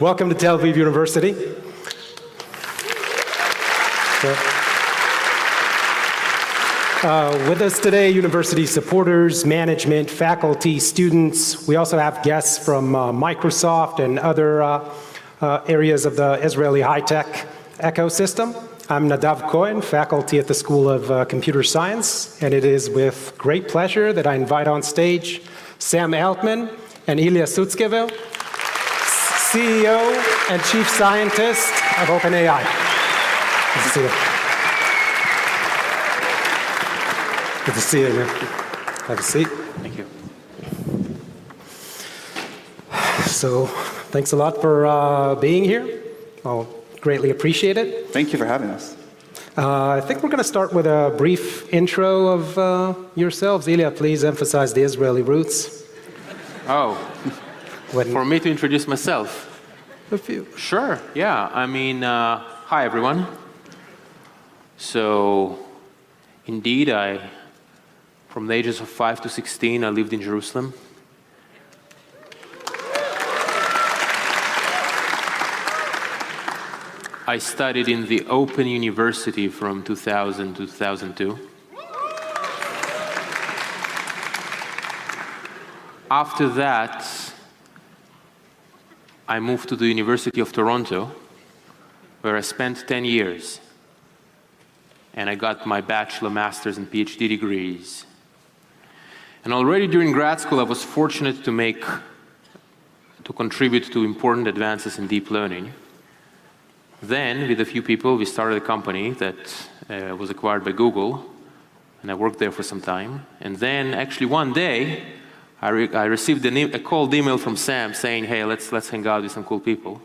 Welcome to Tel Aviv University. With us today, university supporters, management, faculty, students. We also have guests from Microsoft and other areas of the Israeli high-tech ecosystem. I'm Nadav Cohen, faculty at the School of Computer Science, and it is with great pleasure that I invite on stage 샘알트만 and Sutskever, CEO and Chief Scientist of OpenAI. Good to see you. Good to see you, man. Have a seat. Thank you. So, thanks a lot for being here. I'll greatly appreciate it. Thank you for having us. I think we're going to start with a brief intro of yourselves. Ilya, please emphasize the Israeli roots. Oh, for me to introduce myself? A few. Sure, yeah. I mean, hi everyone. So, indeed, from the ages of 5 to 16, I lived in Jerusalem. I studied in the Open University from 2000 to 2002. After that, I moved to the University of Toronto, where I spent 10 years. And I got my bachelor, master's, and PhD degrees. And already during grad school, I was fortunate to contribute to important advances in deep learning. Then, with a few people, we started a company that was acquired by Google, and I worked there for some time. And then, actually, one day, I received a cold email from Sam saying, "Hey, let's hang out with some cool people."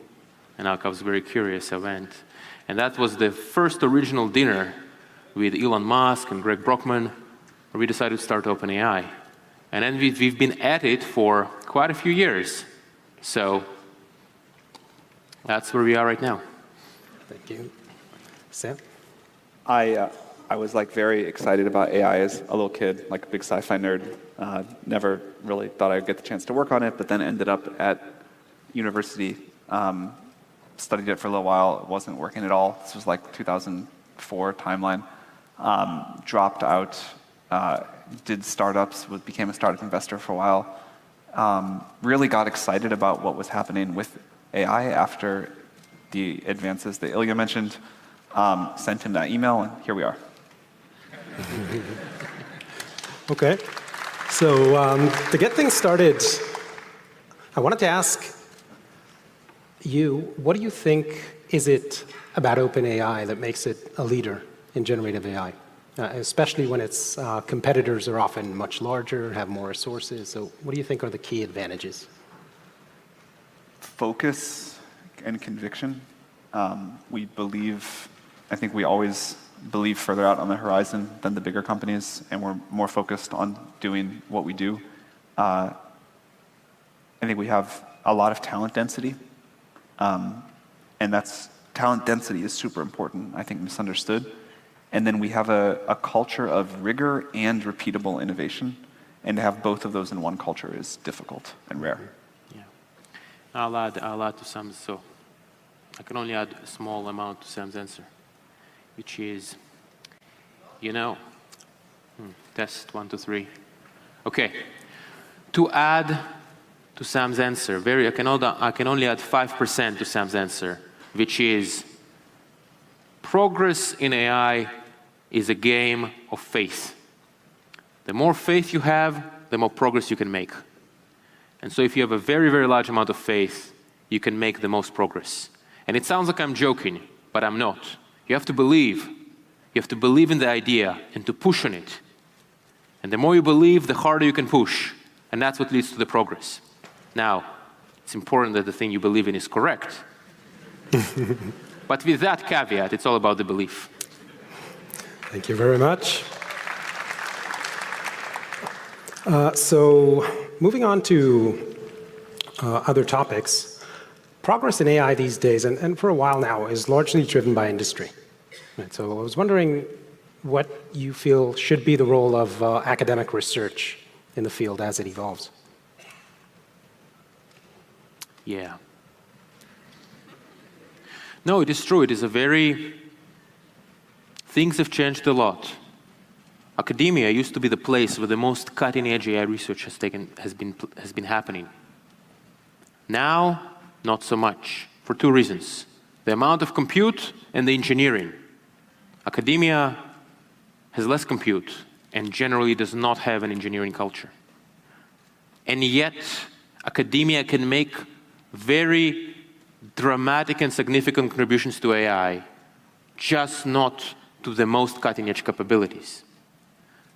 And I was very curious. I went, and that was the first original dinner with Elon Musk and Greg Brockman, where we decided to start OpenAI. And then we've been at it for quite a few years. So that's where we are right now. Thank you. Sam? I was very excited about AI as a little kid, like a big sci-fi nerd. Never really thought I'd get the chance to work on it, but then ended up at university, studied it for a little while. It wasn't working at all. This was like 2004 timeline. Dropped out, did startups, became a startup investor for a while. Really got excited about what was happening with AI after the advances that Ilya mentioned. Sent him that email, and here we are. Okay. So to get things started, I wanted to ask you, what do you think is it about OpenAI that makes it a leader in generative AI? Especially when its competitors are often much larger, have more resources. So what do you think are the key advantages? Focus and conviction. I think we always believe further out on the horizon than the bigger companies, and we're more focused on doing what we do. I think we have a lot of talent density, and talent density is super important, I think misunderstood. And then we have a culture of rigor and repeatable innovation, and to have both of those in one culture is difficult and rare. Yeah. I'll add to Sam's, so I can only add a small amount to Sam's answer, which is, test 1, 2, 3. Okay. To add to Sam's answer, I can only add 5% to Sam's answer, which is progress in AI is a game of faith. The more faith you have, the more progress you can make. And so if you have a very, very large amount of faith, you can make the most progress. And it sounds like I'm joking, but I'm not. You have to believe. You have to believe in the idea and to push on it. And the more you believe, the harder you can push. And that's what leads to the progress. Now, it's important that the thing you believe in is correct. But with that caveat, it's all about the belief. Thank you very much. So moving on to other topics, progress in AI these days, and for a while now, is largely driven by industry. Right, so I was wondering what you feel should be the role of academic research in the field as it evolves. Yeah. No, it is true. It is a very... Things have changed a lot. Academia used to be the place where the most cutting-edge AI research has been happening. Now, not so much, for two reasons. The amount of compute and the engineering. Academia has less compute and generally does not have an engineering culture. And yet, academia can make very dramatic and significant contributions to AI, just not to the most cutting-edge capabilities.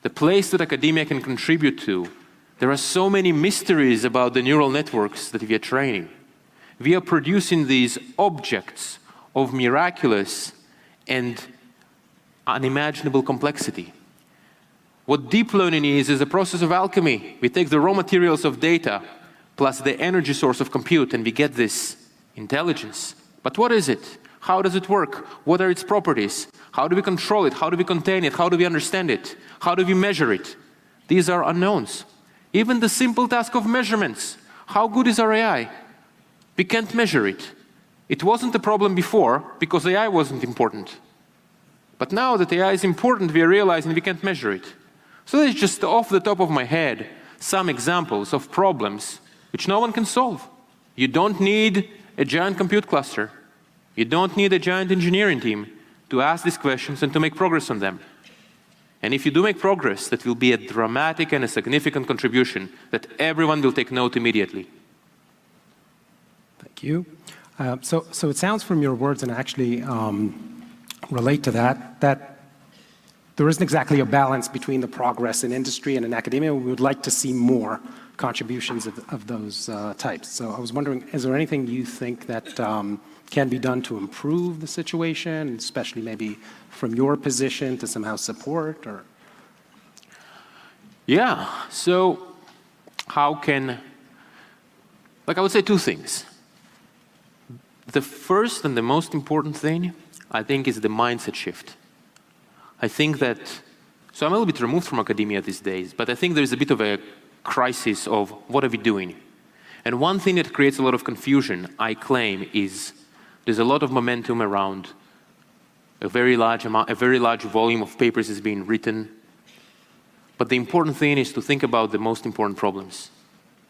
The place that academia can contribute to, there are so many mysteries about the neural networks that we are training. We are producing these objects of miraculous and unimaginable complexity. What deep learning is a process of alchemy. We take the raw materials of data plus the energy source of compute and we get this intelligence. But what is it? How does it work? What are its properties? How do we control it? How do we contain it? How do we understand it? How do we measure it? These are unknowns. Even the simple task of measurements. How good is our AI? We can't measure it. It wasn't a problem before because AI wasn't important. But now that AI is important, we are realizing we can't measure it. So that's just off the top of my head some examples of problems which no one can solve. You don't need a giant compute cluster. You don't need a giant engineering team to ask these questions and to make progress on them. And if you do make progress, that will be a dramatic and a significant contribution that everyone will take note immediately. Thank you. So it sounds from your words, and actually relate to that there isn't exactly a balance between the progress in industry and in academia. We would like to see more contributions of those types. So I was wondering, is there anything you think that can be done to improve the situation, especially maybe from your position to somehow support? Or? Yeah, so how can, I would say two things. The first and the most important thing, I think, is the mindset shift. I think that, so I'm a little bit removed from academia these days, but I think there's a bit of a crisis of what are we doing? And one thing that creates a lot of confusion, I claim, is there's a lot of momentum around a very large volume of papers is being written. But the important thing is to think about the most important problems.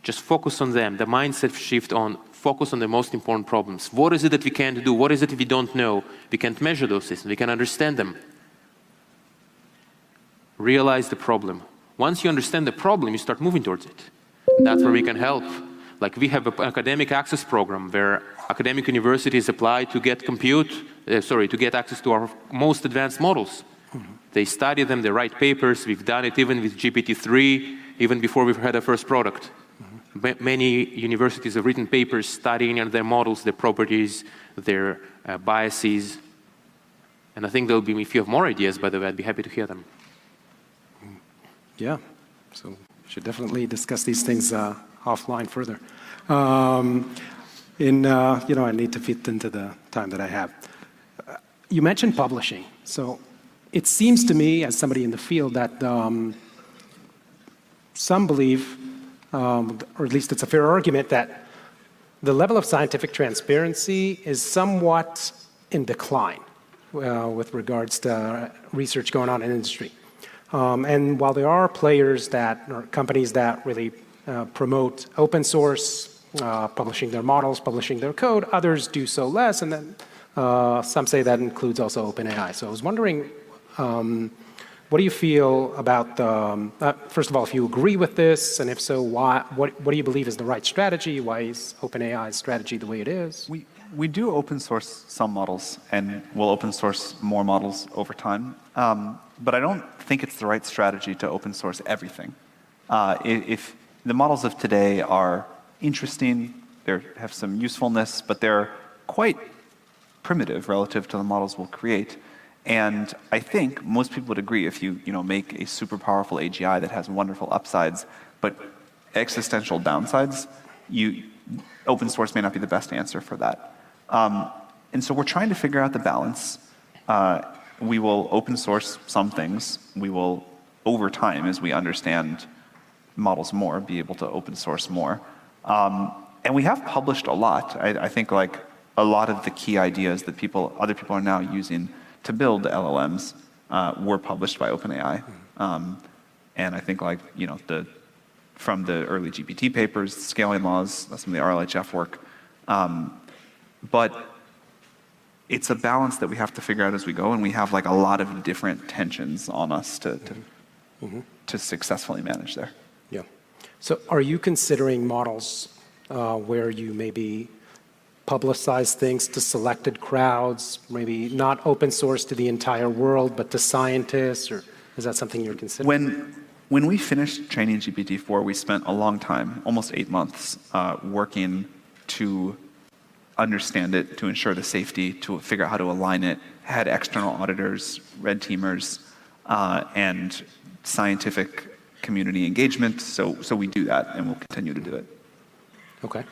Just focus on them. The mindset shift on focus on the most important problems. What is it that we can't do? What is it if we don't know? We can't measure those systems. We can understand them. Realize the problem. Once you understand the problem, you start moving towards it. That's where we can help. Like we have an academic access program where academic universities apply to get to get access to our most advanced models. Mm-hmm. They study them, they write papers. We've done it even with GPT-3, even before we've had our first product. Mm-hmm. Many universities have written papers studying their models, their properties, their biases. And I think there'll be, if you have more ideas, by the way, I'd be happy to hear them. Yeah, so we should definitely discuss these things offline further. I need to fit into the time that I have. You mentioned publishing. So it seems to me, as somebody in the field, that some believe, or at least it's a fair argument, that the level of scientific transparency is somewhat in decline with regards to research going on in industry. And while there are players or companies that really promote open source, publishing their models, publishing their code, others do so less, and then some say that includes also OpenAI. So I was wondering, what do you feel about first of all, if you agree with this, and if so, why? What do you believe is the right strategy? Why is OpenAI's strategy the way it is? We do open source some models, and we'll open source more models over time. But I don't think it's the right strategy to open source everything. If the models of today are interesting, they have some usefulness, but they're quite primitive relative to the models we'll create. And I think most people would agree if you make a super powerful AGI that has wonderful upsides, but existential downsides, open source may not be the best answer for that. And so we're trying to figure out the balance. We will open source some things. We will, over time, as we understand models more, be able to open source more. And we have published a lot. I think like a lot of the key ideas that other people are now using to build LLMs were published by OpenAI. And I think from the early GPT papers, scaling laws, some of the RLHF work. But it's a balance that we have to figure out as we go, and we have a lot of different tensions on us to successfully manage there. Yeah. So are you considering models where you maybe publicize things to selected crowds, maybe not open source to the entire world, but to scientists, or is that something you're considering? When we finished training GPT-4, we spent a long time, almost 8 months, working to understand it, to ensure the safety, to figure out how to align it, had external auditors, red teamers, and scientific community engagement. So we do that, and we'll continue to do it. Okay.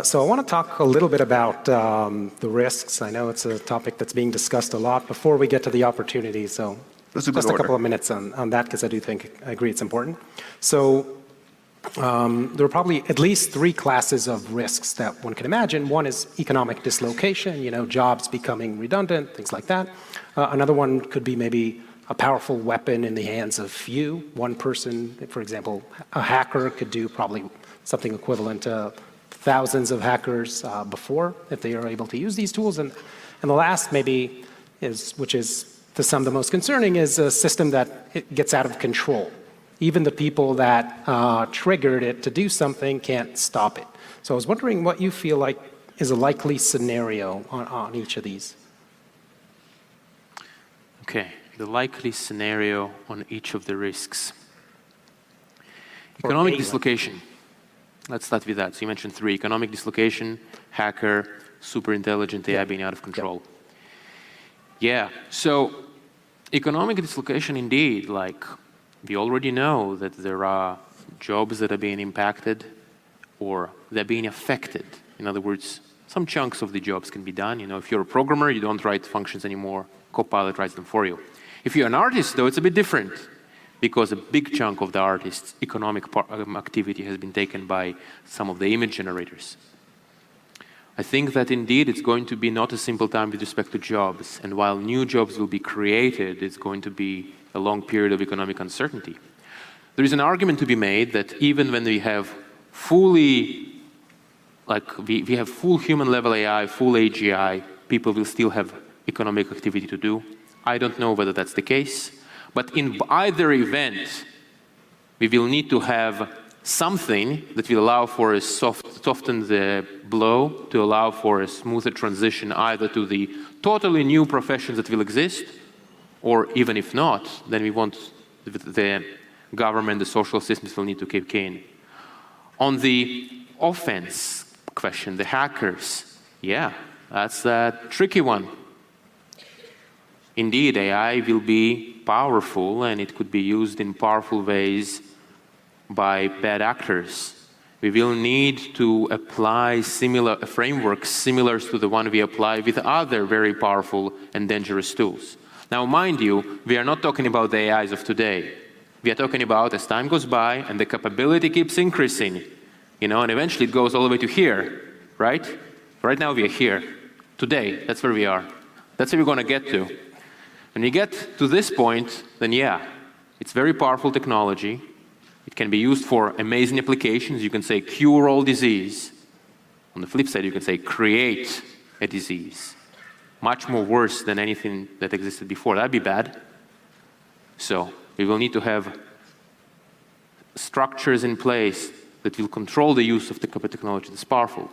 So I want to talk a little bit about the risks. I know it's a topic that's being discussed a lot before we get to the opportunities. So That's a good just order. a couple of minutes on that, because I agree it's important. So there are probably at least 3 classes of risks that one can imagine. One is economic dislocation, jobs becoming redundant, things like that. Another one could be maybe a powerful weapon in the hands of few. One person, for example, a hacker could do probably something equivalent to thousands of hackers before, if they are able to use these tools. And the last maybe which is to some the most concerning, is a system that it gets out of control. Even the people that triggered it to do something can't stop it. So I was wondering what you feel like is a likely scenario on each of these. Okay, the likely scenario on each of the risks. Or Economic A, dislocation. Let's start with that. So you mentioned 3: economic dislocation, hacker, super intelligent AI being out of control. Yeah, so economic dislocation indeed, we already know that there are jobs that are being impacted or they're being affected. In other words, some chunks of the jobs can be done. If you're a programmer, you don't write functions anymore. Copilot writes them for you. If you're an artist, though, it's a bit different, because a big chunk of the artist's economic activity has been taken by some of the image generators. I think that indeed it's going to be not a simple time with respect to jobs, and while new jobs will be created, it's going to be a long period of economic uncertainty. There is an argument to be made that even when we have fully, we have full human level AI, full AGI, people will still have economic activity to do. I don't know whether that's the case, but in either event, we will need to have something that will allow for a soften the blow, to allow for a smoother transition either to the totally new professions that will exist, or even if not, then we want the government, the social systems will need to kick in. On the offense question, the hackers, yeah, that's a tricky one. Indeed, AI will be powerful, and it could be used in powerful ways by bad actors. We will need to apply similar frameworks similar to the one we apply with other very powerful and dangerous tools. Now, mind you, we are not talking about the AIs of today. We are talking about as time goes by and the capability keeps increasing, and eventually it goes all the way to here, right? Right now we are here. Today, that's where we are. That's where we're going to get to. When we get to this point, then yeah, it's very powerful technology. It can be used for amazing applications. You can say cure all disease. On the flip side, you can say create a disease. Much more worse than anything that existed before. That'd be bad. So we will need to have structures in place that will control the use of the technology that's powerful.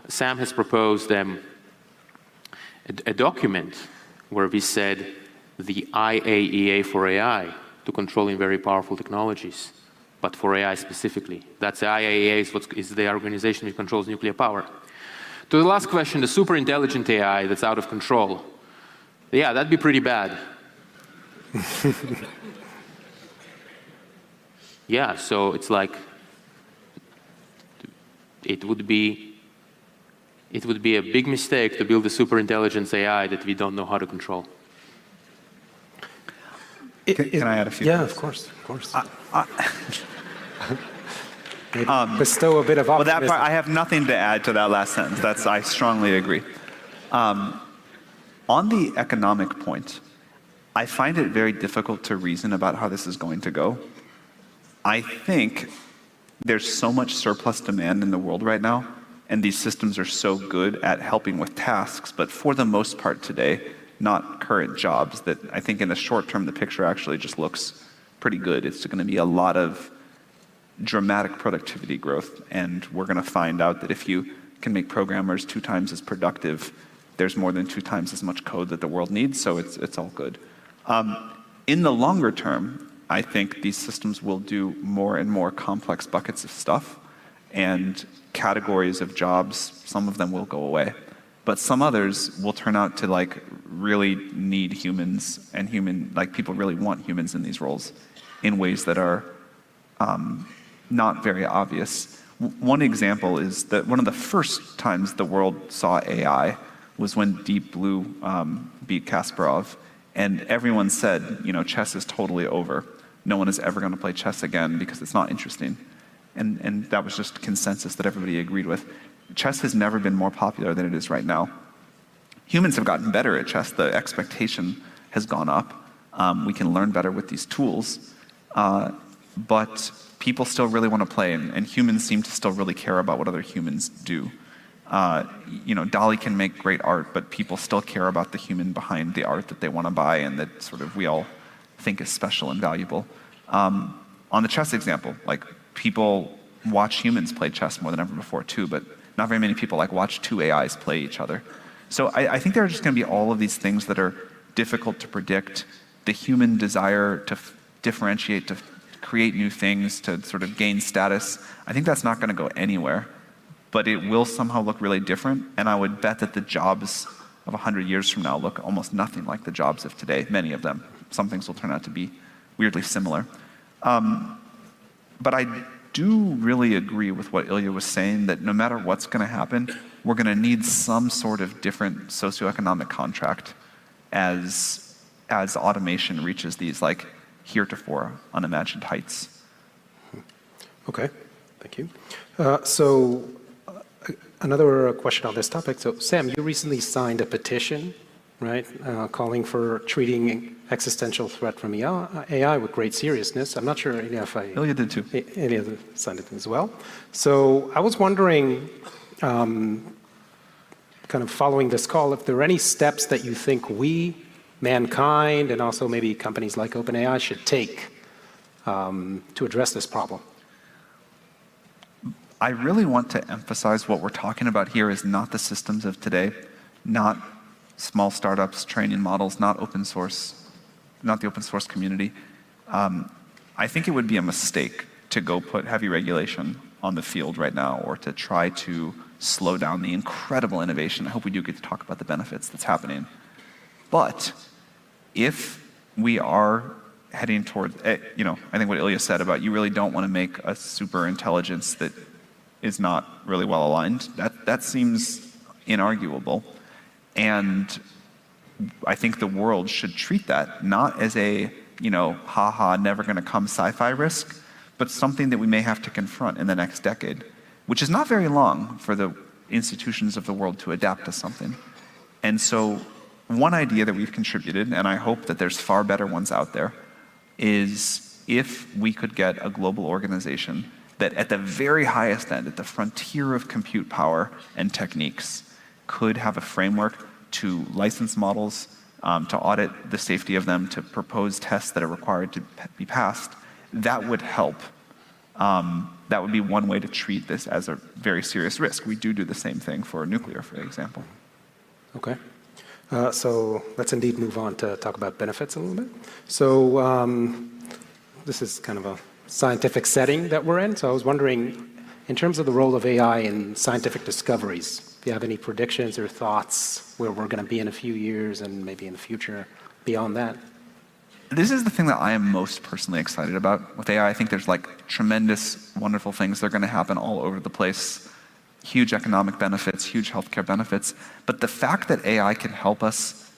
Sam has proposed a document where we said the IAEA for AI, to controlling very powerful technologies, but for AI specifically. That's the IAEA is the organization that controls nuclear power. To the last question, the super intelligent AI that's out of control. Yeah, that'd be pretty bad. Yeah, so it's it would be a big mistake to build a super intelligence AI that we don't know how to control. Can I add a few? Yeah, things? of course. maybe bestow a bit of Well, optimism. that part, I have nothing to add to that last sentence. I strongly agree. On the economic point, I find it very difficult to reason about how this is going to go. I think there's so much surplus demand in the world right now, and these systems are so good at helping with tasks, but for the most part today, not current jobs, that I think in the short term, the picture actually just looks pretty good. It's going to be a lot of dramatic productivity growth, and we're going to find out that if you can make programmers 2 times as productive, there's more than 2 times as much code that the world needs, so it's all good. In the longer term, I think these systems will do more and more complex buckets of stuff, and categories of jobs, some of them will go away. But some others will turn out to like really need humans, and people really want humans in these roles in ways that are not very obvious. One example is that one of the first times the world saw AI was when Deep Blue beat Kasparov, and everyone said, chess is totally over. No one is ever going to play chess again because it's not interesting. And that was just consensus that everybody agreed with. Chess has never been more popular than it is right now. Humans have gotten better at chess. The expectation has gone up. We can learn better with these tools. But people still really want to play, and humans seem to still really care about what other humans do. DALL-E can make great art, but people still care about the human behind the art that they want to buy and that sort of we all think is special and valuable. On the chess example, people watch humans play chess more than ever before too, but not very many people watch 2 AIs play each other. So I think there are just going to be all of these things that are difficult to predict. The human desire to differentiate, to create new things, to sort of gain status, I think that's not going to go anywhere. But it will somehow look really different, and I would bet that the jobs of 100 years from now look almost nothing like the jobs of today, many of them. Some things will turn out to be weirdly similar. But I do really agree with what Ilya was saying, that no matter what's going to happen, we're going to need some sort of different socioeconomic contract as automation reaches these heretofore unimagined heights. Okay, thank you. Another question on this topic. So, Sam, you recently signed a petition, right, calling for treating existential threat from AI with great seriousness. I'm not sure if Ilya did too. Ilya signed it as well. So I was wondering, kind of following this call, if there are any steps that you think we, mankind, and also maybe companies like OpenAI should take to address this problem. I really want to emphasize what we're talking about here is not the systems of today, not small startups, training models, not open source, not the open source community. I think it would be a mistake to go put heavy regulation on the field right now, or to try to slow down the incredible innovation. I hope we do get to talk about the benefits that's happening. But if we are heading toward, I think what Ilya said about you really don't want to make a super intelligence that is not really well aligned, that seems inarguable. And I think the world should treat that not as a, never going to come sci-fi risk, but something that we may have to confront in the next decade, which is not very long for the institutions of the world to adapt to something. And so one idea that we've contributed, and I hope that there's far better ones out there, is if we could get a global organization that at the very highest end, at the frontier of compute power and techniques, could have a framework to license models, to audit the safety of them, to propose tests that are required to be passed. That would help. That would be one way to treat this as a very serious risk. We do the same thing for nuclear, for example. Okay. So let's indeed move on to talk about benefits a little bit. So this is kind of a scientific setting that we're in. So I was wondering, in terms of the role of AI in scientific discoveries, if you have any predictions or thoughts where we're going to be in a few years and maybe in the future beyond that. This is the thing that I am most personally excited about with AI. I think there's tremendous, wonderful things that are going to happen all over the place. Huge economic benefits, huge healthcare benefits. But the fact that AI can help us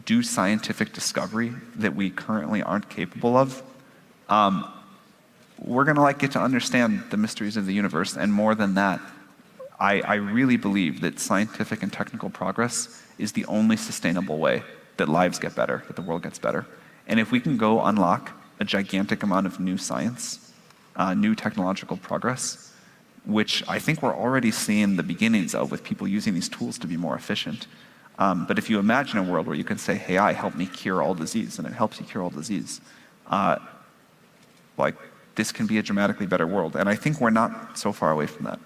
do scientific discovery that we currently aren't capable of, we're going to get to understand the mysteries of the universe, and more than that, I really believe that scientific and technical progress is the only sustainable way that lives get better, that the world gets better. And if we can go unlock a gigantic amount of new science, new technological progress, which I think we're already seeing the beginnings of with people using these tools to be more efficient. But if you imagine a world where you can say, hey, help me cure all disease, and it helps you cure all disease, this can be a dramatically better world. And I think we're not so far away from that.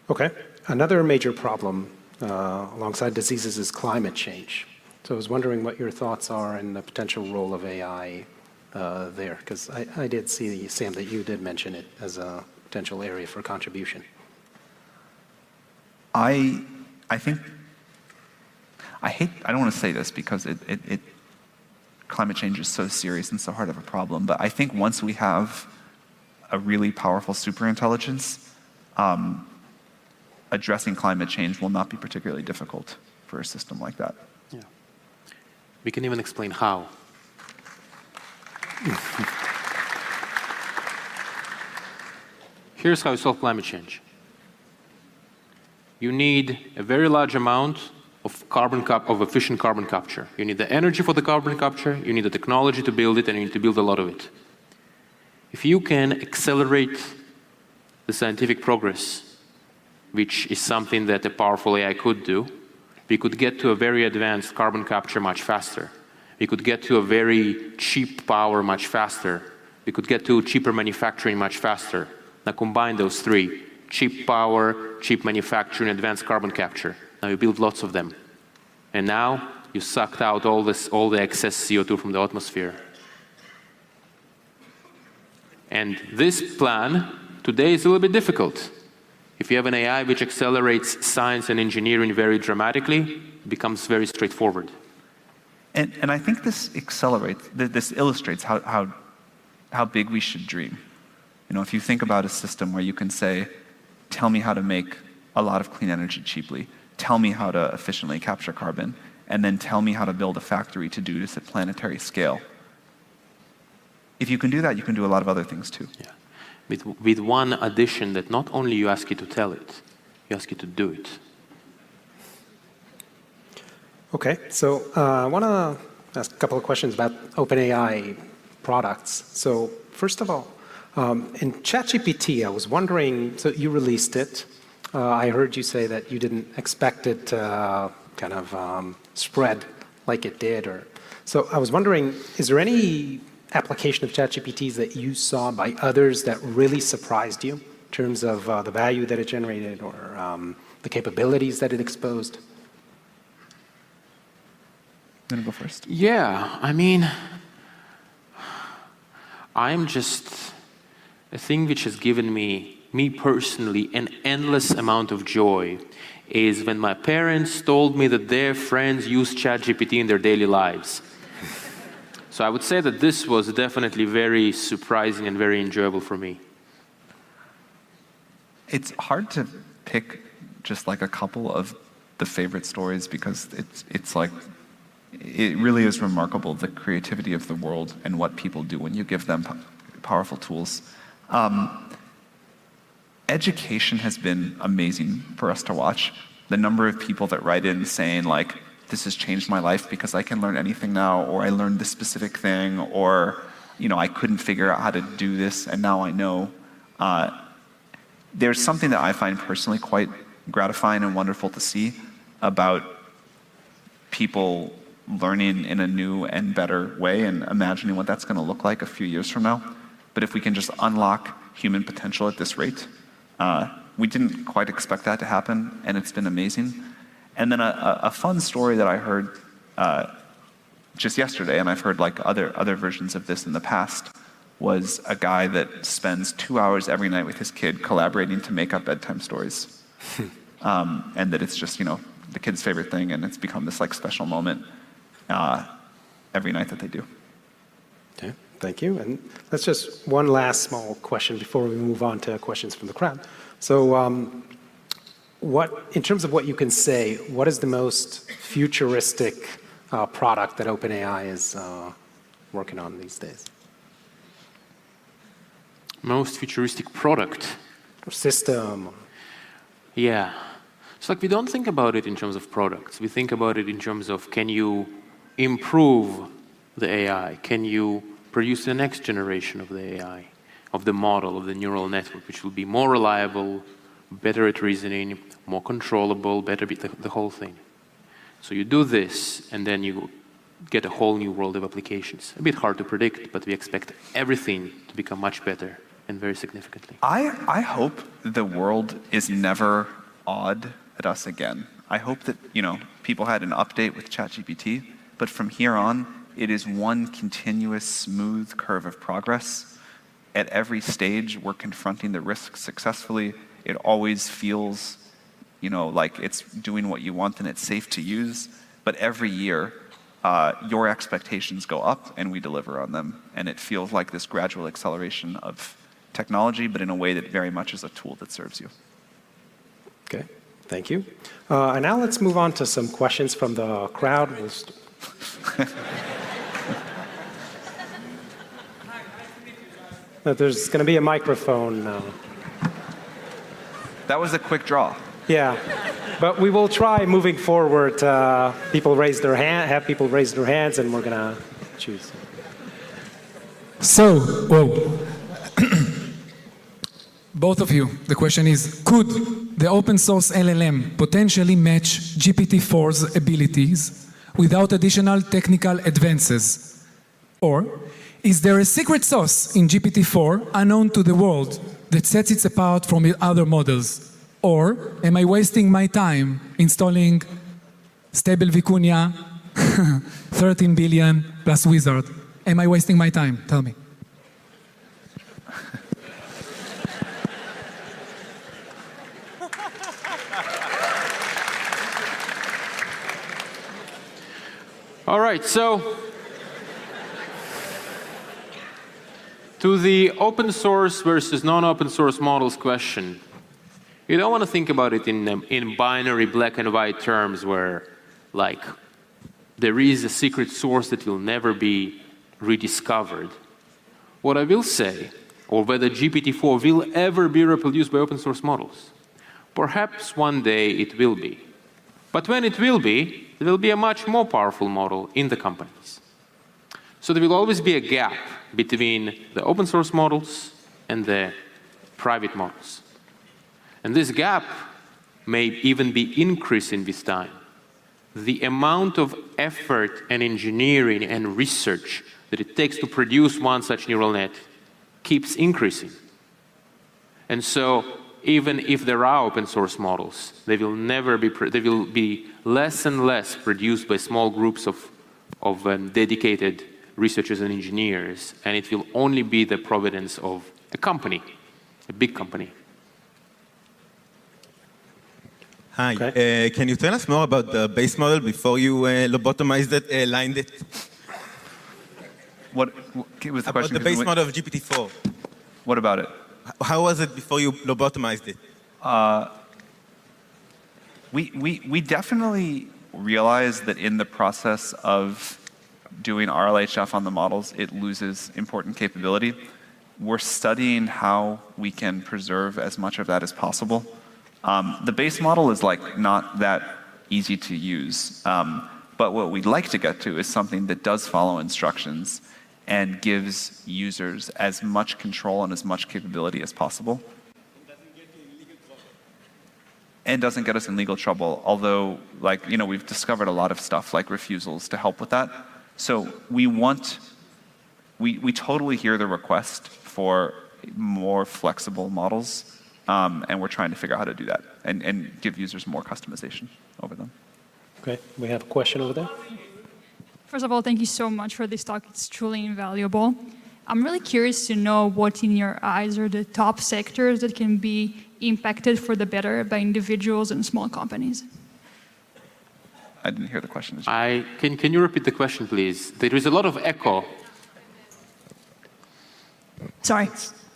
Okay. Another major problem alongside diseases is climate change. So I was wondering what your thoughts are and the potential role of AI there, because I did see, Sam, that you did mention it as a potential area for contribution. I don't want to say this because climate change is so serious and so hard of a problem, but I think once we have a really powerful superintelligence, addressing climate change will not be particularly difficult for a system like that. Yeah. We can even explain how. Here's how you solve climate change. You need a very large amount of efficient carbon capture. You need the energy for the carbon capture, you need the technology to build it, and you need to build a lot of it. If you can accelerate the scientific progress, which is something that a powerful AI could do, we could get to a very advanced carbon capture much faster. We could get to a very cheap power much faster. We could get to cheaper manufacturing much faster. Now combine those three: cheap power, cheap manufacturing, advanced carbon capture. Now you build lots of them. And now you sucked out all the excess CO2 from the atmosphere. And this plan today is a little bit difficult. If you have an AI which accelerates science and engineering very dramatically, it becomes very straightforward. And I think this illustrates how big we should dream. If you think about a system where you can say, tell me how to make a lot of clean energy cheaply, tell me how to efficiently capture carbon, and then tell me how to build a factory to do this at planetary scale. If you can do that, you can do a lot of other things too. Yeah. With one addition, that not only you ask it to tell it, you ask it to do it. Okay, so I want to ask a couple of questions about OpenAI products. So first of all, in ChatGPT, I was wondering, so you released it. I heard you say that you didn't expect it to kind of spread like it did. So I was wondering, is there any application of ChatGPTs that you saw by others that really surprised you in terms of the value that it generated or the capabilities that it exposed? You want to go first? Yeah, I mean, I'm just a thing which has given me personally, an endless amount of joy is when my parents told me that their friends use ChatGPT in their daily lives. So I would say that this was definitely very surprising and very enjoyable for me. It's hard to pick just a couple of the favorite stories because it really is remarkable, the creativity of the world and what people do when you give them powerful tools. Education has been amazing for us to watch. The number of people that write in saying this has changed my life because I can learn anything now, or I learned this specific thing, or I couldn't figure out how to do this and now I know. There's something that I find personally quite gratifying and wonderful to see about people learning in a new and better way and imagining what that's going to look like a few years from now. But if we can just unlock human potential at this rate, we didn't quite expect that to happen, and it's been amazing. And then a fun story that I heard just yesterday, and I've heard other versions of this in the past, was a guy that spends 2 hours every night with his kid collaborating to make up bedtime stories. And that it's just, the kid's favorite thing, and it's become this special moment every night that they do. Okay, thank you. And that's just one last small question before we move on to questions from the crowd. So in terms of what you can say, what is the most futuristic product that OpenAI is working on these days? Most futuristic product. or system? Yeah. It's like we don't think about it in terms of products. We think about it in terms of, can you improve the AI? Can you produce the next generation of the AI, of the model, of the neural network, which will be more reliable, better at reasoning, more controllable, better the whole thing. So you do this, and then you get a whole new world of applications. A bit hard to predict, but we expect everything to become much better and very significantly. I hope the world is never awed at us again. I hope that, people had an update with ChatGPT, but from here on, it is one continuous smooth curve of progress. At every stage, we're confronting the risks successfully. It always feels, like it's doing what you want and it's safe to use. But every year, your expectations go up and we deliver on them. And it feels like this gradual acceleration of technology, but in a way that very much is a tool that serves you. Okay, thank you. And now let's move on to some questions from the crowd. There's going to be a microphone now. That was a quick draw. Yeah, but we will try moving forward. Have people raise their hands, and we're going to choose. So, both of you, the question is, could the open source LLM potentially match GPT-4's abilities without additional technical advances? Or is there a secret sauce in GPT-4 unknown to the world that sets it apart from the other models? Or am I wasting my time installing stable vicuña, 13 billion plus wizard? Am I wasting my time? Tell me. All right, so to the open source versus non-open source models question, you don't want to think about it in binary black and white terms where, like, there is a secret source that will never be rediscovered. What I will say, or whether GPT-4 will ever be reproduced by open source models, perhaps one day it will be. But when it will be, there will be a much more powerful model in the companies. So there will always be a gap between the open source models and the private models. And this gap may even be increasing with time. The amount of effort and engineering and research that it takes to produce one such neural net keeps increasing. And so even if there are open source models, they will be less and less produced by small groups of dedicated researchers and engineers, and it will only be the providence of a company, a big company. Hi, can you tell us more about the base model before you lobotomized it, lined it? What was the question? About the base model of GPT-4. What about it? How was it before you lobotomized it? We definitely realize that in the process of doing RLHF on the models, it loses important capability. We're studying how we can preserve as much of that as possible. The base model is not that easy to use, but what we'd like to get to is something that does follow instructions and gives users as much control and as much capability as possible. And doesn't get us in legal trouble, although we've discovered a lot of stuff like refusals to help with that. So we totally hear the request for more flexible models, and we're trying to figure out how to do that and give users more customization over them. Okay, we have a question over there. First of all, thank you so much for this talk. It's truly invaluable. I'm really curious to know what, in your eyes, are the top sectors that can be impacted for the better by individuals and small companies. I didn't hear the question. Can you repeat the question, please? There is a lot of echo. Sorry.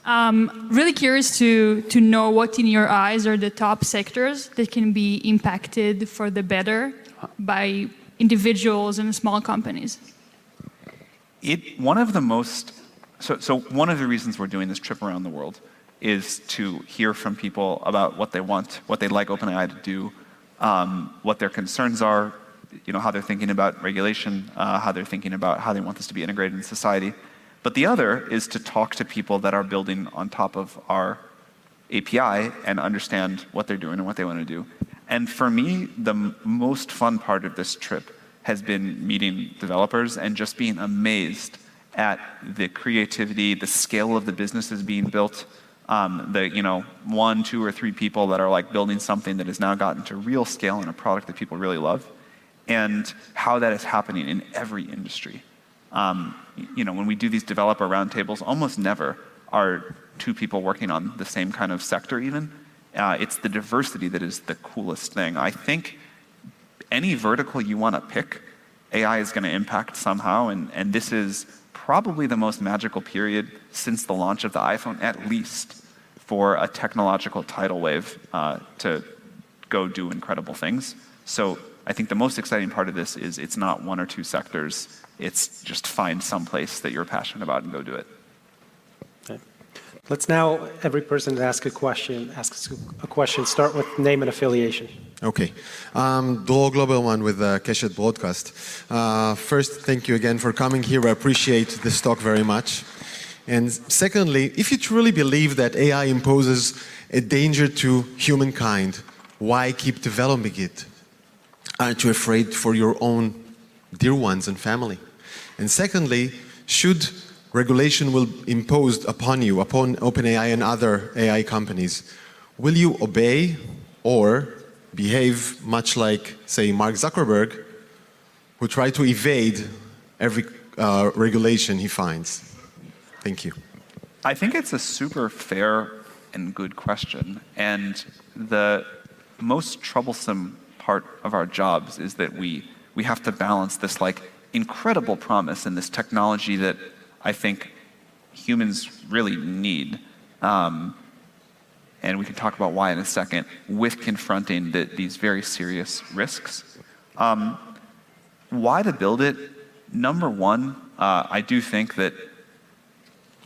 Really curious to know what, in your eyes, are the top sectors that can be impacted for the better by individuals and small companies. One of the most So one of the reasons we're doing this trip around the world is to hear from people about what they want, what they'd like OpenAI to do, what their concerns are, how they're thinking about regulation, how they're thinking about how they want this to be integrated in society. But the other is to talk to people that are building on top of our API and understand what they're doing and what they want to do. And for me, the most fun part of this trip has been meeting developers and just being amazed at the creativity, the scale of the businesses being built, the 1, 2, or 3 people that are like building something that has now gotten to real scale in a product that people really love, and how that is happening in every industry. When we do these developer roundtables, almost never are 2 people working on the same kind of sector even. It's the diversity that is the coolest thing. I think any vertical you want to pick, AI is going to impact somehow, and this is probably the most magical period since the launch of the iPhone, at least, for a technological tidal wave to go do incredible things. So I think the most exciting part of this is it's not 1 or 2 sectors. It's just find some place that you're passionate about and go do it. Okay. Let's now, every person ask a question, start with name and affiliation. Okay. Dror Globerman with Keshet Broadcast. First, thank you again for coming here. I appreciate this talk very much. And secondly, if you truly believe that AI imposes a danger to humankind, why keep developing it? Aren't you afraid for your own dear ones and family? And secondly, should regulation will imposed upon you, upon OpenAI and other AI companies, will you obey or behave much like, say, Mark Zuckerberg, who tried to evade every regulation he finds? Thank you. I think it's a super fair and good question. And the most troublesome part of our jobs is that we have to balance this incredible promise in this technology that I think humans really need. And we can talk about why in a second, with confronting these very serious risks. Why to build it? Number one, I do think that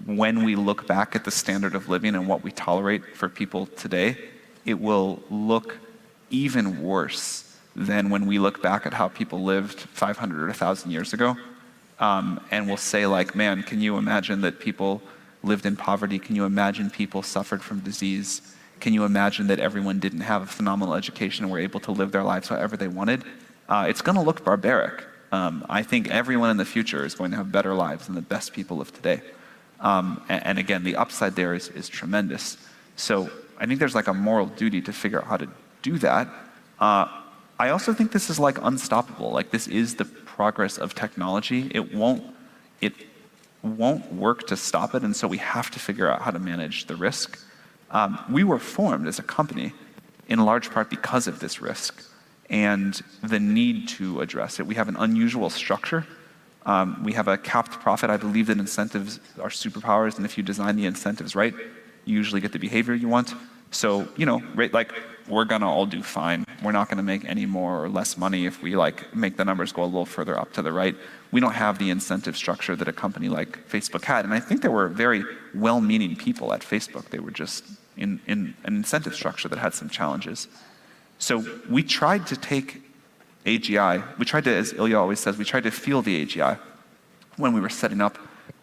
when we look back at the standard of living and what we tolerate for people today, it will look even worse than when we look back at how people lived 500 or 1,000 years ago. And we'll say man, can you imagine that people lived in poverty? Can you imagine people suffered from disease? Can you imagine that everyone didn't have a phenomenal education and were able to live their lives however they wanted? It's going to look barbaric. I think everyone in the future is going to have better lives than the best people of today. And again, the upside there is tremendous. So I think there's a moral duty to figure out how to do that. I also think this is unstoppable. This is the progress of technology. It won't work to stop it, and so we have to figure out how to manage the risk. We were formed as a company in large part because of this risk and the need to address it. We have an unusual structure. We have a capped profit. I believe that incentives are superpowers, and if you design the incentives right, you usually get the behavior you want. So, we're gonna all do fine. We're not gonna make any more or less money if we make the numbers go a little further up to the right. We don't have the incentive structure that a company like Facebook had. And I think there were very well-meaning people at Facebook. They were just in an incentive structure that had some challenges. So we tried to take AGI, as Ilya always says, we tried to feel the AGI when we were setting up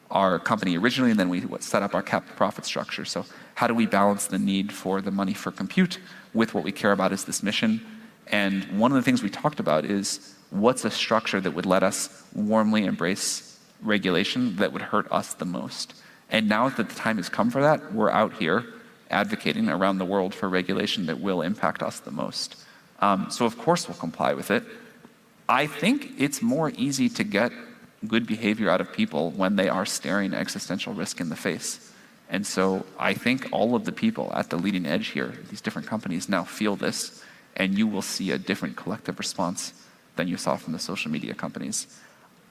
our company originally, and then we set up our capped profit structure. So how do we balance the need for the money for compute with what we care about is this mission? And one of the things we talked about is what's a structure that would let us warmly embrace regulation that would hurt us the most? And now that the time has come for that, we're out here advocating around the world for regulation that will impact us the most. So of course we'll comply with it. I think it's more easy to get good behavior out of people when they are staring existential risk in the face. And so I think all of the people at the leading edge here, these different companies now feel this, and you will see a different collective response than you saw from the social media companies.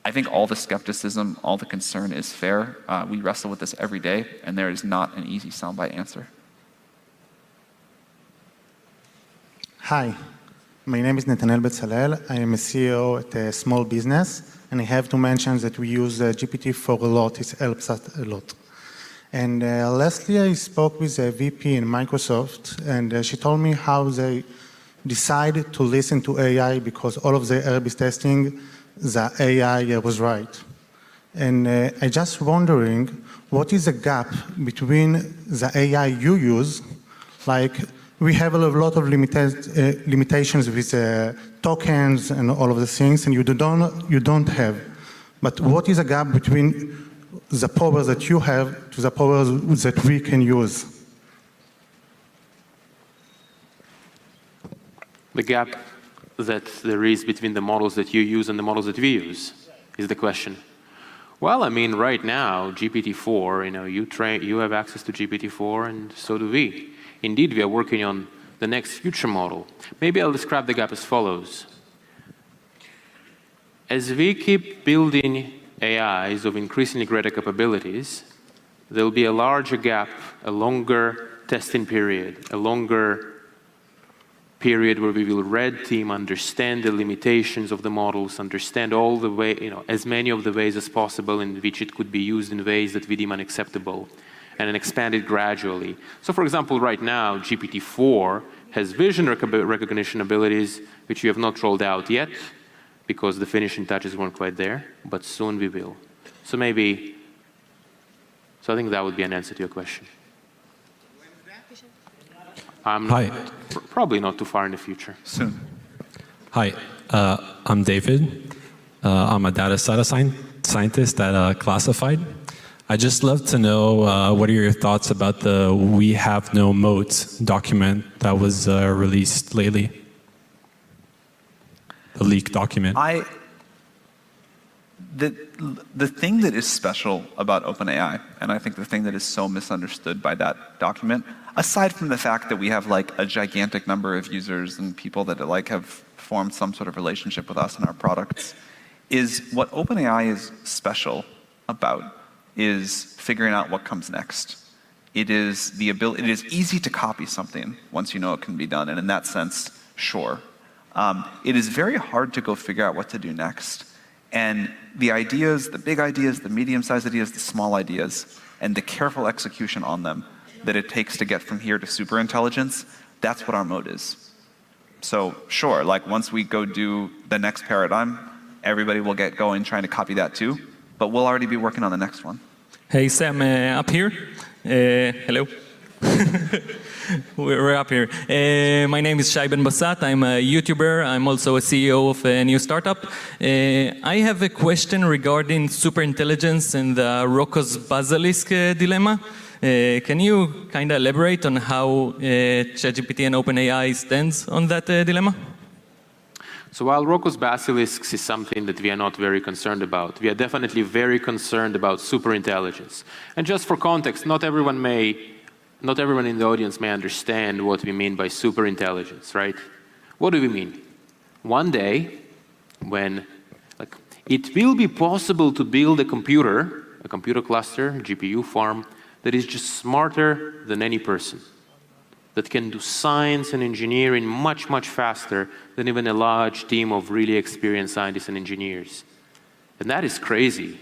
I think all the skepticism, all the concern is fair. We wrestle with this every day, and there is not an easy soundbite answer. Hi, my name is Netanel Betzalel. I am a CEO at a small business, and I have to mention that we use GPT for a lot. It helps us a lot. And lastly, I spoke with a VP in Microsoft, and she told me how they decided to listen to AI because all of the A/B testing, the AI was right. And I just wondering, what is the gap between the AI you use? Like, we have a lot of limitations with tokens and all of the things, and you don't have. But what is the gap between the powers that you have to the powers that we can use? The gap that there is between the models that you use and the models that we use is the question. Well, I mean, right now, GPT-4, you have access to GPT-4, and so do we. Indeed, we are working on the next future model. Maybe I'll describe the gap as follows. As we keep building AIs of increasingly greater capabilities, there will be a larger gap, a longer testing period, a longer period where we will red team, understand the limitations of the models, understand all the way, as many of the ways as possible in which it could be used in ways that we deem unacceptable, and then expand it gradually. So for example, right now, GPT-4 has vision recognition abilities which we have not rolled out yet because the finishing touches weren't quite there, but soon we will. So I think that would be an answer to your question. Hi. Probably not too far in the future. Soon. Hi, I'm David. I'm a data scientist at Classified. I just love to know what are your thoughts about the "We Have No Moats" document that was released lately? The leaked document. The thing that is special about OpenAI, and I think the thing that is so misunderstood by that document, aside from the fact that we have like a gigantic number of users and people that like have formed some sort of relationship with us and our products, is what OpenAI is special about is figuring out what comes next. It is the ability. It is easy to copy something once you know it can be done, and in that sense, sure. It is very hard to go figure out what to do next. And the ideas, the big ideas, the medium-sized ideas, the small ideas, and the careful execution on them that it takes to get from here to superintelligence, that's what our mode is. So sure, like once we go do the next paradigm, everybody will get going trying to copy that too, but we'll already be working on the next one. Hey, Sam, up here. Hello. We're up here. My name is Shai Ben Basat. I'm a YouTuber. I'm also a CEO of a new startup. I have a question regarding superintelligence and the Rocco's basilisk dilemma. Can you kind of elaborate on how ChatGPT and OpenAI stands on that dilemma? So while Rocco's basilisks is something that we are not very concerned about, we are definitely very concerned about superintelligence. And just for context, not everyone in the audience may understand what we mean by superintelligence, right? What do we mean? One day, when it will be possible to build a computer cluster, GPU farm, that is just smarter than any person, that can do science and engineering much, much faster than even a large team of really experienced scientists and engineers. And that is crazy.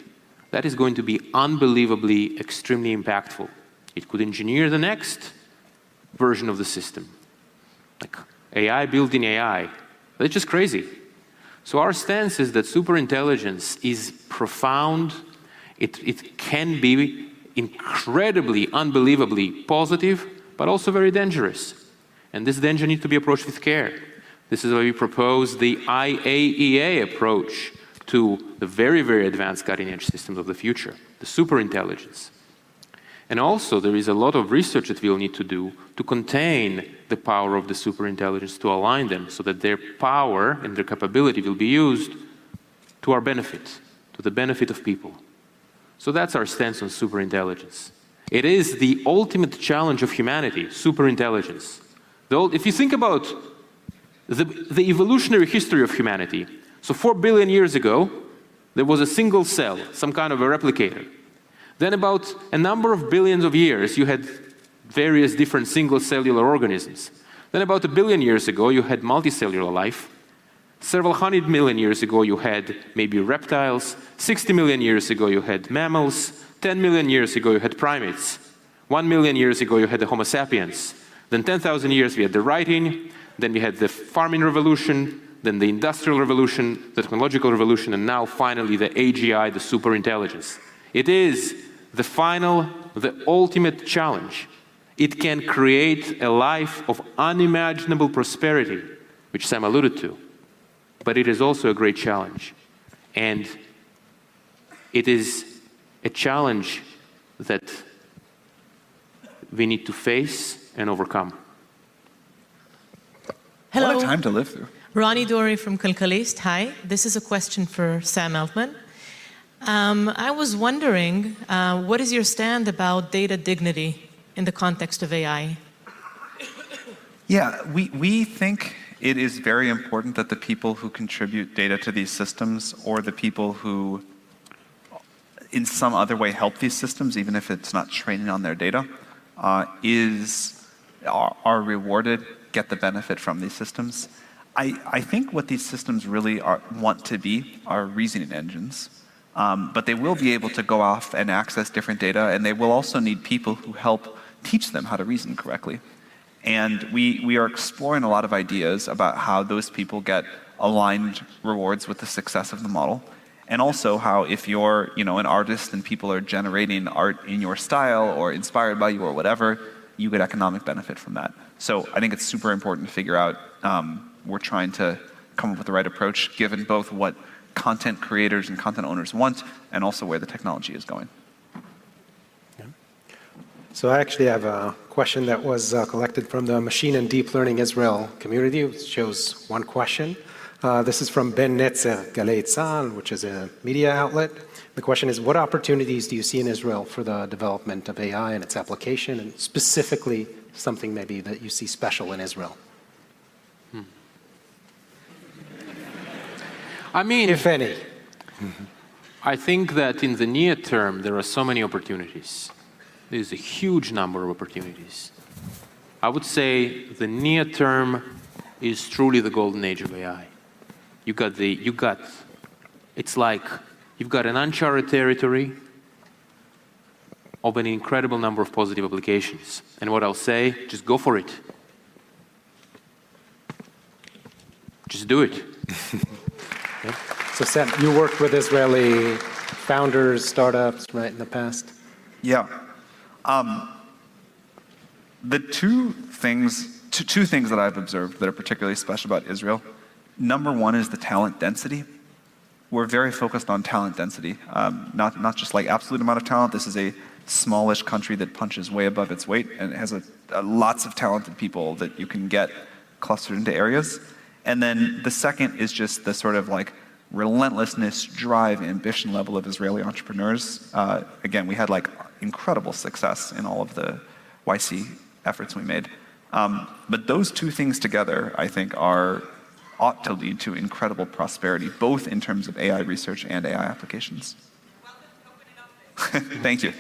That is going to be unbelievably, extremely impactful. It could engineer the next version of the system. Like AI building AI. That's just crazy. So our stance is that superintelligence is profound. It can be incredibly, unbelievably positive, but also very dangerous. And this danger needs to be approached with care. This is why we propose the IAEA approach to the very, very advanced cutting-edge systems of the future, the superintelligence. And also, there is a lot of research that we'll need to do to contain the power of the superintelligence, to align them so that their power and their capability will be used to our benefit, to the benefit of people. So that's our stance on superintelligence. It is the ultimate challenge of humanity, superintelligence. If you think about the evolutionary history of humanity, so 4 billion years ago, there was a single cell, some kind of a replicator. Then about a number of billions of years, you had various different single cellular organisms. Then about 1 billion years ago, you had multicellular life. Several 100 million years ago, you had maybe reptiles. 60 million years ago, you had mammals. 10 million years ago, you had primates. 1 million years ago, you had the Homo sapiens. Then 10,000 years, we had the writing. Then we had the farming revolution. Then the industrial revolution, the technological revolution, and now finally the AGI, the superintelligence. It is the final, the ultimate challenge. It can create a life of unimaginable prosperity, which Sam alluded to. But it is also a great challenge. And it is a challenge that we need to face and overcome. Hello. What a time to live through. Ronnie Dory from Kalkalist. Hi. This is a question for Sam Altman. I was wondering, what is your stand about data dignity in the context of AI? Yeah, we think it is very important that the people who contribute data to these systems, or the people who in some other way help these systems, even if it's not training on their data, are rewarded, get the benefit from these systems. I think what these systems really want to be are reasoning engines. But they will be able to go off and access different data, and they will also need people who help teach them how to reason correctly. And we are exploring a lot of ideas about how those people get aligned rewards with the success of the model. And also how if you're an artist and people are generating art in your style or inspired by you or whatever, you get economic benefit from that. So I think it's super important to figure out, we're trying to come up with the right approach given both what content creators and content owners want and also where the technology is going. So I actually have a question that was collected from the Machine and Deep Learning Israel community. It shows one question. This is from Ben Netzer, Galei Tzahal, which is a media outlet. The question is, what opportunities do you see in Israel for the development of AI and its application, and specifically something maybe that you see special in Israel? I mean, if any. I think that in the near term, there are so many opportunities. There's a huge number of opportunities. I would say the near term is truly the golden age of AI. It's like you've got an uncharted territory of an incredible number of positive applications. And what I'll say, just go for it. Just do it. Yeah. So Sam, you worked with Israeli founders, startups, right, in the past? Yeah. The two things that I've observed that are particularly special about Israel, number one is the talent density. We're very focused on talent density, not just like absolute amount of talent. This is a smallish country that punches way above its weight, and it has lots of talented people that you can get clustered into areas. And then the second is just the sort of like relentlessness, drive, ambition level of Israeli entrepreneurs. Again, we had like incredible success in all of the YC efforts we made. But those two things together, I think, ought to lead to incredible prosperity, both in terms of AI research and AI applications. Thank you.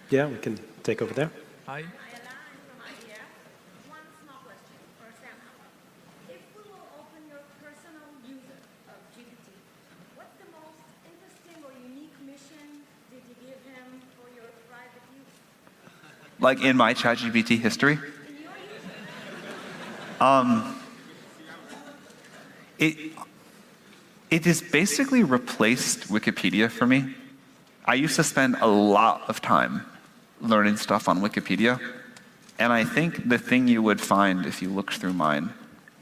Yeah, we can take over there. Hi. Like in my ChatGPT history? It has basically replaced Wikipedia for me. I used to spend a lot of time learning stuff on Wikipedia, and I think the thing you would find if you looked through mine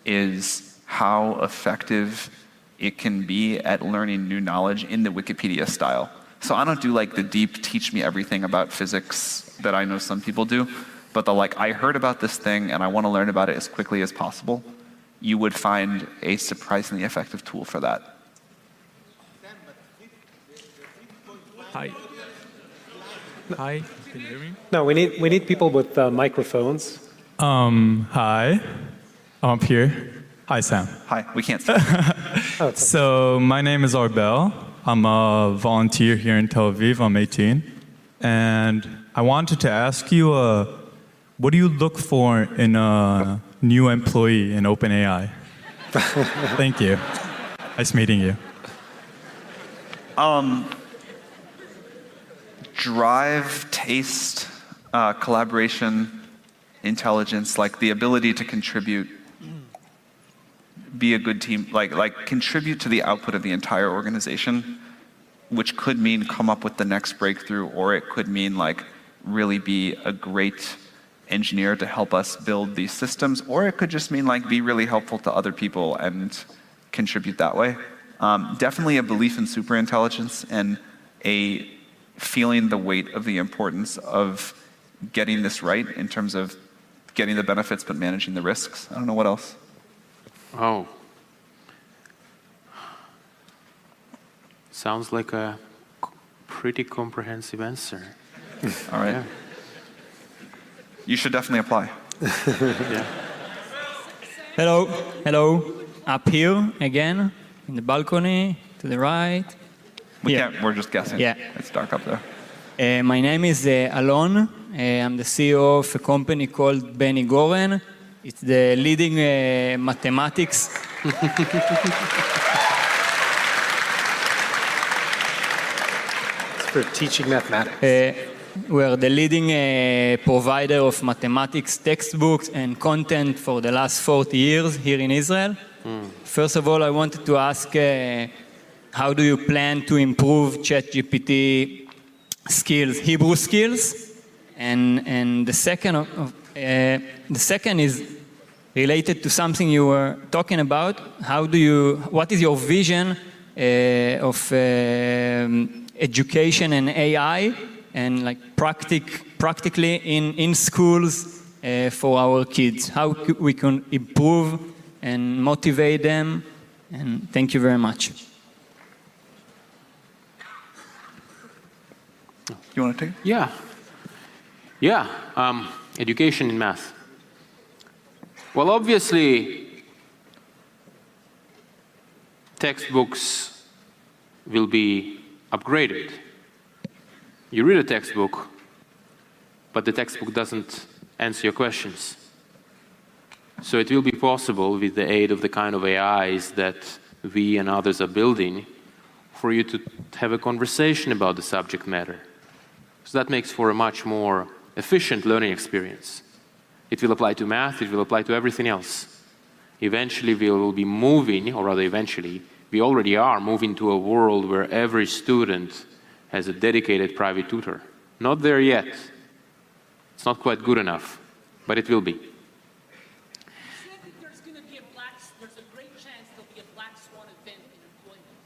is how effective it can be at learning new knowledge in the Wikipedia style. So I don't do like the deep teach me everything about physics that I know some people do, but the like I heard about this thing and I want to learn about it as quickly as possible. You would find a surprisingly effective tool for that. Hi. Hi. Can you hear me? No, we need people with microphones. Hi. I'm up here. Hi, Sam. Hi, we can't see. So my name is Arbel. I'm a volunteer here in Tel Aviv. I'm 18. And I wanted to ask you, what do you look for in new employee in OpenAI. Thank you. Nice meeting you. Drive, taste, collaboration, intelligence, like the ability to contribute, be a good team, like contribute to the output of the entire organization, which could mean come up with the next breakthrough, or it could mean like really be a great engineer to help us build these systems, or it could just mean like be really helpful to other people and contribute that way. Definitely a belief in superintelligence and a feeling the weight of the importance of getting this right in terms of getting the benefits but managing the risks. I don't know what else. Oh. Sounds like a pretty comprehensive answer. All right. Yeah. You should definitely apply. Yeah. Hello. Up here again, in the balcony, to the right. We're just guessing. Yeah. It's dark up there. My name is Alon. I'm the CEO of a company called Benny Goren. It's the leading mathematics. It's for teaching mathematics. We are the leading provider of mathematics textbooks and content for the last 40 years here in Israel. First of all, I wanted to ask, how do you plan to improve ChatGPT skills, Hebrew skills? And the second is related to something you were talking about. What is your vision of education and AI and like practically in schools for our kids? How we can improve and motivate them? And thank you very much. You want to take it? Yeah. Education in math. Well, obviously, textbooks will be upgraded. You read a textbook, but the textbook doesn't answer your questions. So it will be possible, with the aid of the kind of AIs that we and others are building, for you to have a conversation about the subject matter. So that makes for a much more efficient learning experience. It will apply to math, it will apply to everything else. Eventually we will be moving, or rather eventually, we already are moving to a world where every student has a dedicated private tutor. Not there yet. It's not quite good enough, but it will be. There's a great chance there'll be a black swan event in employment.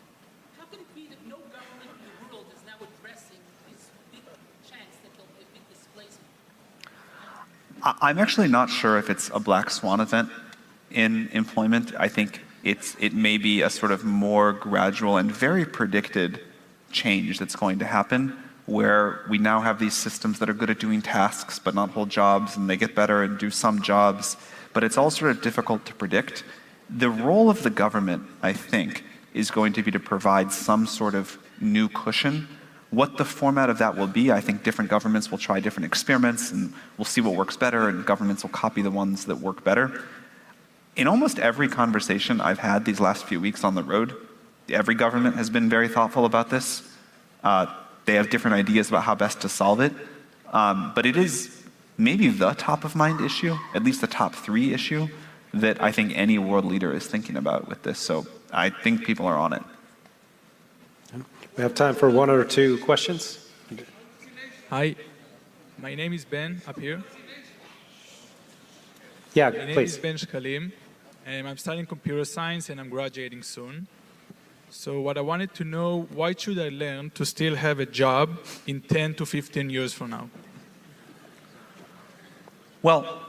How can it be that no government in the world is now addressing this big chance that there'll be a big displacement? I'm actually not sure if it's a black swan event in employment. I think it may be a sort of more gradual and very predicted change that's going to happen, where we now have these systems that are good at doing tasks but not whole jobs, and they get better and do some jobs, but it's all sort of difficult to predict. The role of the government, I think, is going to be to provide some sort of new cushion. What the format of that will be, I think different governments will try different experiments, and we'll see what works better, and governments will copy the ones that work better. In almost every conversation I've had these last few weeks on the road, every government has been very thoughtful about this. They have different ideas about how best to solve it. But it is maybe the top of mind issue, at least the top 3 issue, that I think any world leader is thinking about with this. So I think people are on it. We have time for 1 or 2 questions. Hi, my name is Ben, up here. Yeah, My name please. is Ben Shkalim, and I'm studying computer science and I'm graduating soon. So what I wanted to know, why should I learn to still have a job in 10 to 15 years from now? Well,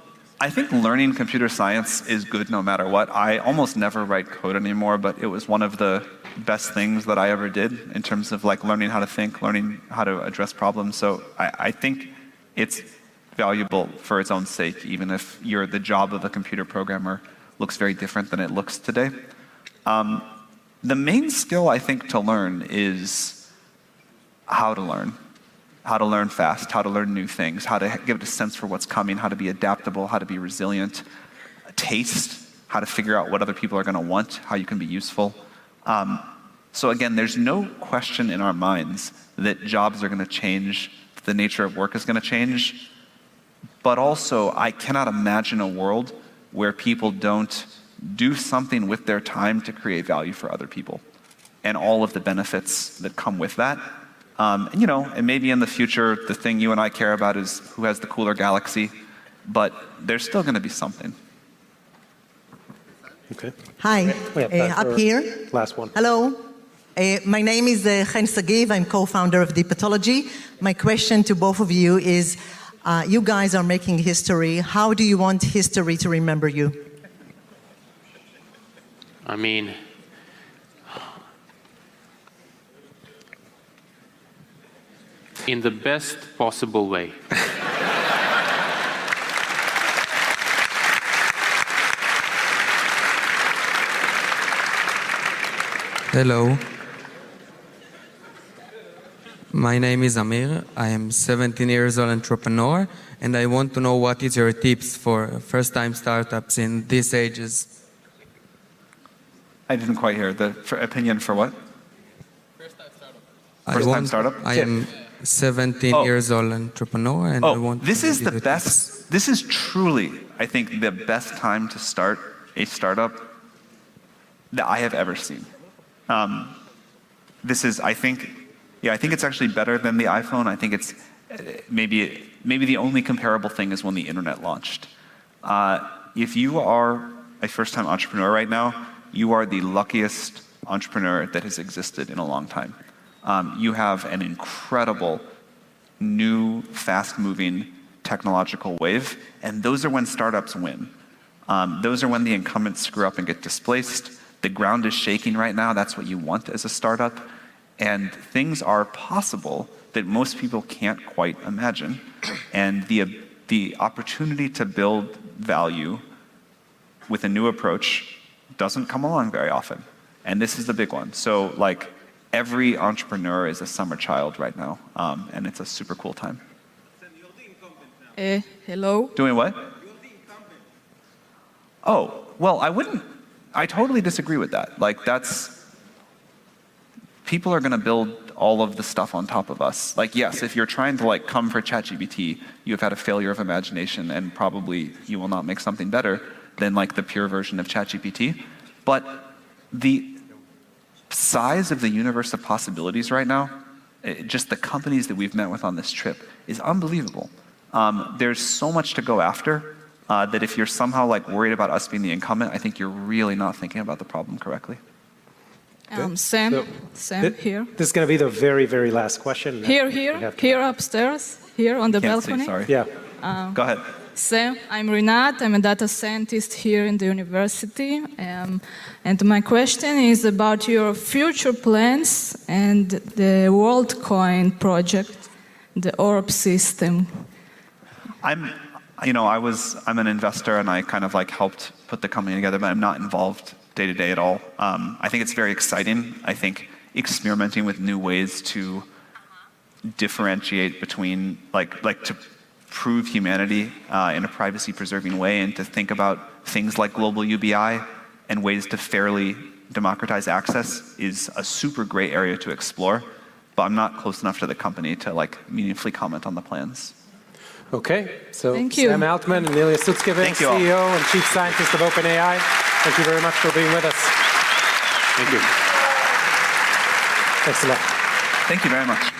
I think learning computer science is good no matter what. I almost never write code anymore, but it was one of the best things that I ever did in terms of like learning how to think, learning how to address problems. So I think it's valuable for its own sake, even if the job of a computer programmer looks very different than it looks today. The main skill, I think, to learn is how to learn fast, how to learn new things, how to give it a sense for what's coming, how to be adaptable, how to be resilient. taste, how to figure out what other people are going to want, how you can be useful. So again, there's no question in our minds that jobs are going to change, the nature of work is going to change. But also, I cannot imagine a world where people don't do something with their time to create value for other people and all of the benefits that come with that. And maybe in the future, the thing you and I care about is who has the cooler galaxy, but there's still going to be something. Okay. Hi, up here. Last one. Hello. My name is Chen Sagiv. I'm co-founder of Deepatology. My question to both of you is, you guys are making history. How do you want history to remember you? I mean, in the best possible way. Hello. My name is Amir. I am 17 years old entrepreneur, and I want to know what is your tips for first-time startups in these ages. I didn't quite hear the opinion for what? First-time startup. I am 17 years old entrepreneur, and I want. This is the best. This is truly, I think, the best time to start a startup that I have ever seen. This is, I think it's actually better than the iPhone. I think it's maybe the only comparable thing is when the internet launched. If you are a first-time entrepreneur right now, you are the luckiest entrepreneur that has existed in a long time. You have an incredible, new, fast-moving technological wave, and those are when startups win. Those are when the incumbents screw up and get displaced. The ground is shaking right now. That's what you want as a startup. And things are possible that most people can't quite imagine. And the opportunity to build value with a new approach doesn't come along very often. And this is the big one. So like every entrepreneur is a summer child right now. And it's a super cool time. Hello. Doing what? Oh, well, I totally disagree with that. Like people are going to build all of the stuff on top of us. Like, yes, if you're trying to like come for ChatGPT, you have had a failure of imagination and probably you will not make something better than like the pure version of ChatGPT. But the size of the universe of possibilities right now, just the companies that we've met with on this trip, is unbelievable. There's so much to go after that if you're somehow like worried about us being the incumbent, I think you're really not thinking about the problem correctly. Sam here. This is going to be the very, very last question. Here upstairs, here on the balcony. See, sorry. Yeah. Go ahead. Sam, I'm Rinat. I'm a data scientist here in the university. And my question is about your future plans and the WorldCoin project, the ORB system. I'm an investor and I kind of like helped put the company together, but I'm not involved day to day at all. I think it's very exciting. I think experimenting with new ways to differentiate between like to prove humanity in a privacy preserving way and to think about things like global UBI and ways to fairly democratize access is a super great area to explore, but I'm not close enough to the company to like meaningfully comment on the plans. Okay, so Thank you. Sam Altman and Ilya Sutskever, CEO and Chief Scientist of OpenAI, thank you very much for being with us. Thank you. Thanks a lot. Thank you very much.